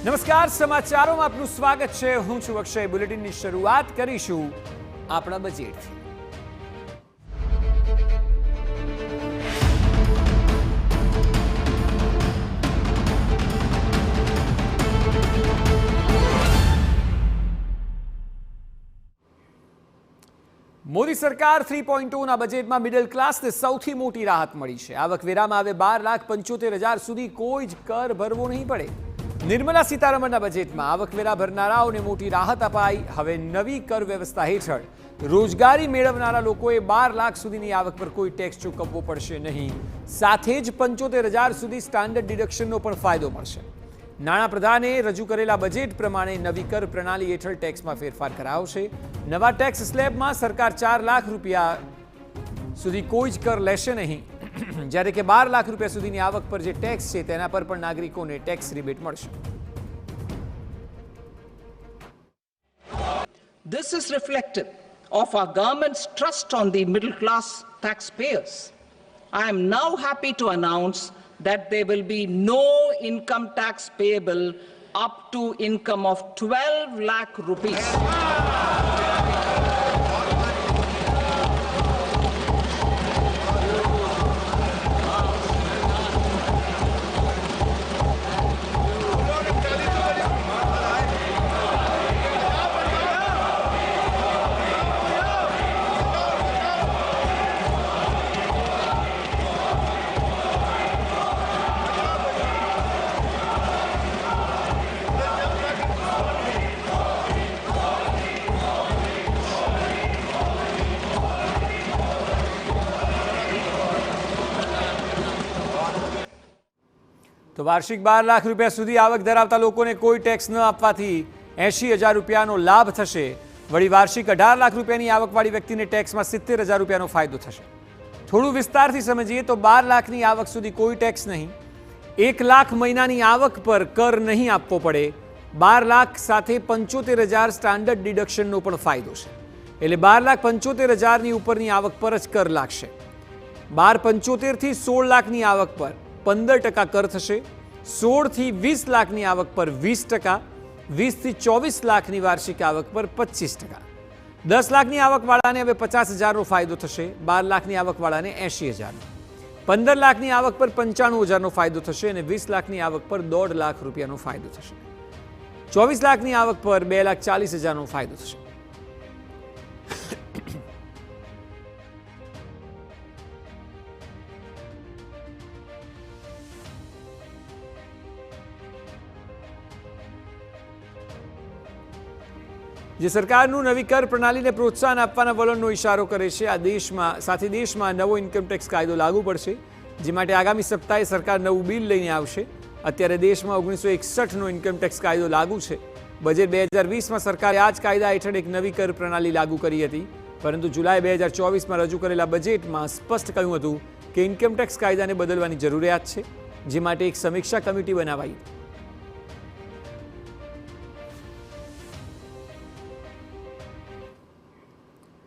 નમસ્કાર, સમાચારોમાં આપનું સ્વાગત છે। હું છું અક્ષય। બુલેટિનની શરૂઆત કરીશું આપણા બજેટથી। મોદી સરકાર 3.0ના બજેટમાં મિડલ ક્લાસને સૌથી મોટી રાહત મળી છે। આવકવેરામાં હવે 12,75,000 સુધી કોઈ જ કર ભરવો નહીં પડે। નિર્મલા સીતારમણના બજેટમાં આવકવેરા ભરનારાઓને મોટી રાહત અપાઈ। હવે નવી કર વ્યવસ્થા હેઠળ રોજગારી મેળવનારા લોકોએ 12 લાખ સુધીની આવક પર કોઈ ટેક્સ ચૂકવવો પડશે નહીં। સાથે જ 75,000 સુધી સ્ટાન્ડર્ડ ડિડક્શનનો પણ ફાયદો મળશે। નાણાપ્રધાને રજૂ કરેલા બજેટ પ્રમાણે નવી કર પ્રણાલી હેઠળ ટેક્સમાં ફેરફાર કરાયો છે। નવા ટેક્સ સ્લેબમાં સરકાર 4 લાખ રૂપિયા સુધી કોઈ જ કર લેશે નહીં, જ્યારે કે 12 લાખ રૂપિયા સુધીની આવક પર જે ટેક્સ છે તેના પર પણ નાગરિકોને ટેક્સ રિબેટ મળશે। This is reflective of our government's trust on the middle class taxpayers. I am now happy to announce that there will be no income tax payable up to income of 12 lakh rupees. તો વાર્ષિક 12 લાખ રૂપિયા સુધી આવક ધરાવતા લોકોને કોઈ tax ન આપવાથી 80,000 રૂપિયાનો લાભ થશે। વળી વાર્ષિક 18 લાખ રૂપિયાની આવકવાળી વ્યક્તિને ટેક્સમાં 70,000 રૂપિયાનો ફાયદો થશે। થોડું વિસ્તારથી સમજીએ તો 12 લાખની આવક સુધી કોઈ ટેક્સ નહીં, 1 લાખ મહિનાની આવક પર કર નહીં આપવો પડે, 12 લાખ સાથે 75,000 સ્ટાન્ડર્ડ ડિડક્શનનો પણ ફાયદો છે। એટલે 12,75,000ની ઉપરની આવક પર જ કર લાગશે। 12,75,000 થી 16 લાખની આવક પર 15% કર થશે, 16 થી 20 લાખની આવક પર 20%, 20 થી 24 લાખની વાર્ષિક આવક પર 25%, 10 લાખની આવકવાળાને હવે 50,000નો ફાયદો થશે, 12 લાખની આવકવાળાને 80,000, 15 લાખની આવક પર 95,000નો ફાયદો થશે અને 20 લાખની આવક પર 1.5 લાખ રૂપિયાનો ફાયદો થશે। 24 લાખની આવક પર 2,40,000નો ફાયદો થશે। જે સરકારનું નવી કર પ્રણાલીને પ્રોત્સાહન આપવાના વલણનો ઇશારો કરે છે। આ દેશમાં નવો ઇન્કમટેક્સ કાયદો લાગુ પડશે, જે માટે આગામી સપ્તાહે સરકાર નવું બિલ લઈને આવશે। અત્યારે દેશમાં 1961નો ઇન્કમટેક્સ કાયદો લાગુ છે। બજેટ 2020માં સરકારે આ જ કાયદા હેઠળ એક નવી કર પ્રણાલી લાગુ કરી હતી, પરંતુ જુલાઈ 2024માં રજૂ કરેલા બજેટમાં સ્પષ્ટ કહ્યું હતું કે ઇન્કમટેક્સ કાયદાને બદલવાની જરૂરિયાત છે, જે માટે એક સમીક્ષા કમિટી બનાવાઈ।